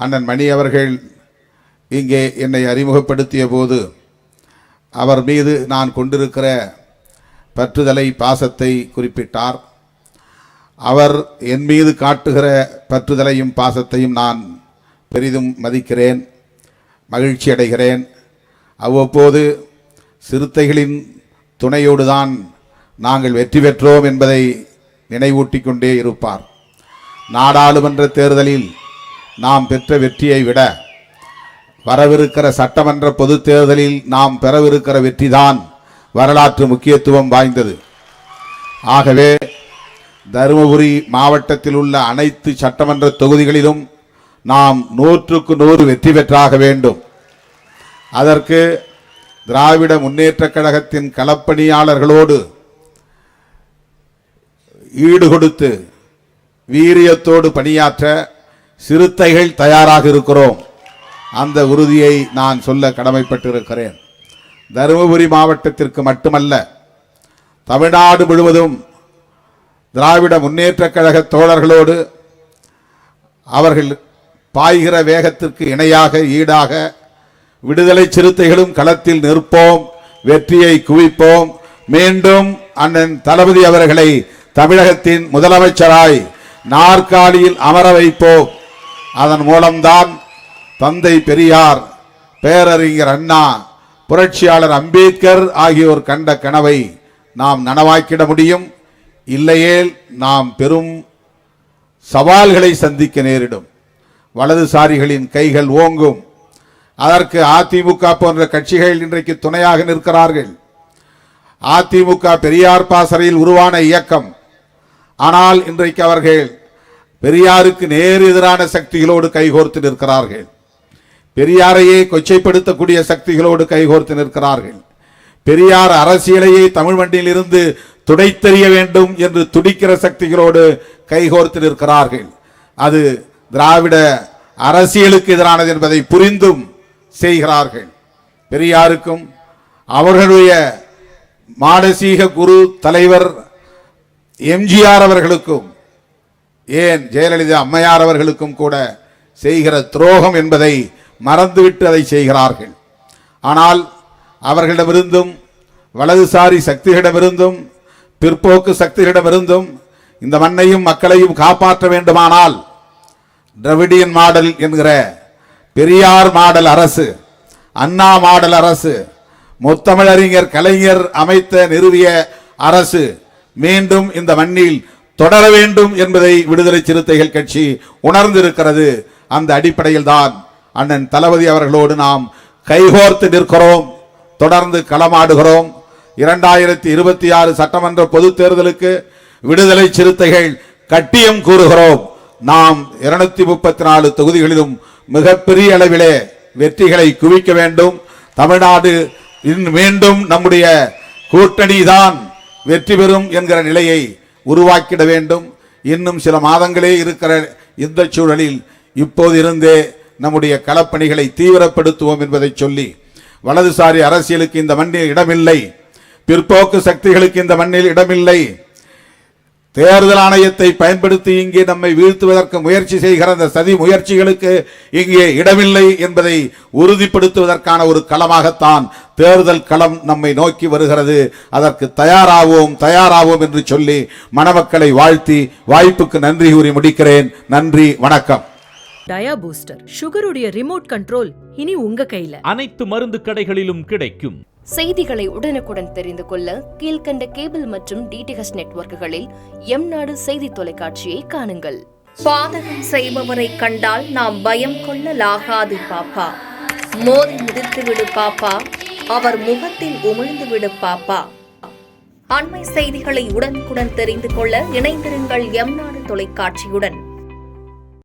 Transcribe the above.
அண்ணன் மணி அவர்கள் இங்கே என்னை அறிமுகப்படுத்திய போது அவர் மீது நான் கொண்டிருக்கிற பற்றுதலை, பாசத்தை குறிப்பிட்டார். அவர் என் மீது காட்டுகிற பற்றுதலையும் பாசத்தையும் நான் பெரிதும் மதிக்கிறேன், மகிழ்ச்சி அடைகிறேன். அவ்வப்போது சிறுத்தைகளின் துணையோடு தான் நாங்கள் வெற்றி பெற்றோம் என்பதை நினைவூட்டி கொண்டே இருப்பார். நாடாளுமன்ற தேர்தலில் நாம் பெற்ற வெற்றியை விட வரவிருக்கிற சட்டமன்ற பொது தேர்தலில் நாம் பெறவிருக்கிற வெற்றிதான் வரலாற்று முக்கியத்துவம் வாய்ந்தது. ஆகவே தருமபுரி மாவட்டத்தில் உள்ள அனைத்து சட்டமன்ற தொகுதிகளிலும் நாம் 100க்கு 100 வெற்றி பெற்றாக வேண்டும். அதற்கு திராவிட முன்னேற்றக் கழகத்தின் களப்பணியாளர்களோடு ஈடுகொடுத்து வீரியத்தோடு பணியாற்ற சிறுத்தைகள் தயாராக இருக்கிறோம். அந்த உறுதியை நான் சொல்ல கடமைப்பட்டிருக்கிறேன். தருமபுரி மாவட்டத்திற்கு மட்டுமல்ல, தமிழ்நாடு முழுவதும் திராவிட முன்னேற்றக் கழக தோழர்களோடு அவர்கள் பாய்கிற வேகத்திற்கு இணையாக ஈடாக விடுதலை சிறுத்தைகளும் களத்தில் நிற்போம், வெற்றியை குவிப்போம். மீண்டும் அண்ணன் தளபதி அவர்களை தமிழகத்தின் முதலமைச்சராய் நாற்காலியில் அமர வைப்போம். அதன் மூலம்தான் தந்தை பெரியார், பேரறிஞர் அண்ணா, புரட்சியாளர் அம்பேத்கர் ஆகியோர் கண்ட கனவை நாம் நனவாக்கிட முடியும். இல்லையேல் நாம் பெரும் சவால்களை சந்திக்க நேரிடும். வலதுசாரிகளின் கைகள் ஓங்கும். அதற்கு அதிமுக போன்ற கட்சிகள் இன்றைக்கு துணையாக நிற்கிறார்கள். அதிமுக பெரியார் பாசறையில் உருவான இயக்கம். ஆனால் இன்றைக்கு அவர்கள் பெரியாருக்கு நேர் எதிரான சக்திகளோடு கைகோர்த்து நிற்கிறார்கள். பெரியாரையே கொச்சைப்படுத்தக்கூடிய சக்திகளோடு கைகோர்த்து நிற்கிறார்கள். பெரியார் அரசியலையே தமிழ் மண்ணில் இருந்து துடைத்தெறிய வேண்டும் என்று துடிக்கிற சக்திகளோடு கைகோர்த்து நிற்கிறார்கள். அது திராவிட அரசியலுக்கு எதிரானது என்பதை புரிந்தும் செய்கிறார்கள். பெரியாருக்கும் அவர்களுடைய மானசீக குரு தலைவர் எம்ஜிஆர் அவர்களுக்கும், ஏன் ஜெயலலிதா அம்மையார் அவர்களுக்கும் கூட செய்கிற துரோகம் என்பதை மறந்துவிட்டு அதை செய்கிறார்கள். ஆனால் அவர்களிடமிருந்தும், வலதுசாரி சக்திகளிடமிருந்தும், பிற்போக்கு சக்திகளிடமிருந்தும் இந்த மண்ணையும் மக்களையும் காப்பாற்ற வேண்டுமானால் திராவிடியன் மாடல் என்கிற பெரியார் மாடல் அரசு, அண்ணா மாடல் அரசு, முத்தமிழறிஞர் கலைஞர் அமைத்த நிறுவிய அரசு மீண்டும் இந்த மண்ணில் தொடர வேண்டும் என்பதை விடுதலை சிறுத்தைகள் கட்சி உணர்ந்திருக்கிறது. அந்த அடிப்படையில் தான் அண்ணன் தளபதி அவர்களோடு நாம் கைகோர்த்து நிற்கிறோம், தொடர்ந்து களமாடுகிறோம். 2026 சட்டமன்ற பொது தேர்தலுக்கு விடுதலை சிறுத்தைகள் கட்டியம் கூறுகிறோம். நாம் 234 தொகுதிகளிலும் மிகப்பெரிய அளவிலே வெற்றிகளை குவிக்க வேண்டும். தமிழ்நாடு மீண்டும் நம்முடைய கூட்டணி தான் வெற்றி பெறும் என்கிற நிலையை உருவாக்கிட வேண்டும். இன்னும் சில மாதங்களே இருக்கிற இந்த சூழலில் இப்போதிருந்தே நம்முடைய களப்பணிகளை தீவிரப்படுத்துவோம் என்பதை சொல்லி, வலதுசாரி அரசியலுக்கு இந்த மண்ணில் இடமில்லை, பிற்போக்கு சக்திகளுக்கு இந்த மண்ணில் இடமில்லை. தேர்தல் ஆணையத்தை பயன்படுத்தி இங்கே நம்மை வீழ்த்துவதற்கு முயற்சி செய்கிற அந்த சதி முயற்சிகளுக்கு இங்கே இடமில்லை என்பதை உறுதிப்படுத்துவதற்கான ஒரு களமாகத்தான் தேர்தல் களம் நம்மை நோக்கி வருகிறது. அதற்கு தயாராவோம் என்று சொல்லி மணமக்களை வாழ்த்தி வாய்ப்புக்கு நன்றி கூறி முடிக்கிறேன். நன்றி, வணக்கம். டயா பூஸ்டர், சுகருடைய ரிமோட் கண்ட்ரோல் இனி உங்க கையில. அனைத்து மருந்து கடைகளிலும் கிடைக்கும். செய்திகளை உடனுக்குடன் தெரிந்து கொள்ள கீழ்கண்ட கேபிள் மற்றும் டிடிஹெச் நெட்வொர்க்குகளில் எம்நாடு செய்தி தொலைக்காட்சியை காணுங்கள். பாதகம் செய்பவரை கண்டால் நாம் பயம் கொள்ளலாகாது பாப்பா. மோதி மிதித்து விடு பாப்பா, அவர் முகத்தில் உமிழ்ந்து விடு பாப்பா. அண்மை செய்திகளை உடனுக்குடன் தெரிந்து கொள்ள இணைந்திருங்கள் எம்நாடு தொலைக்காட்சியுடன்.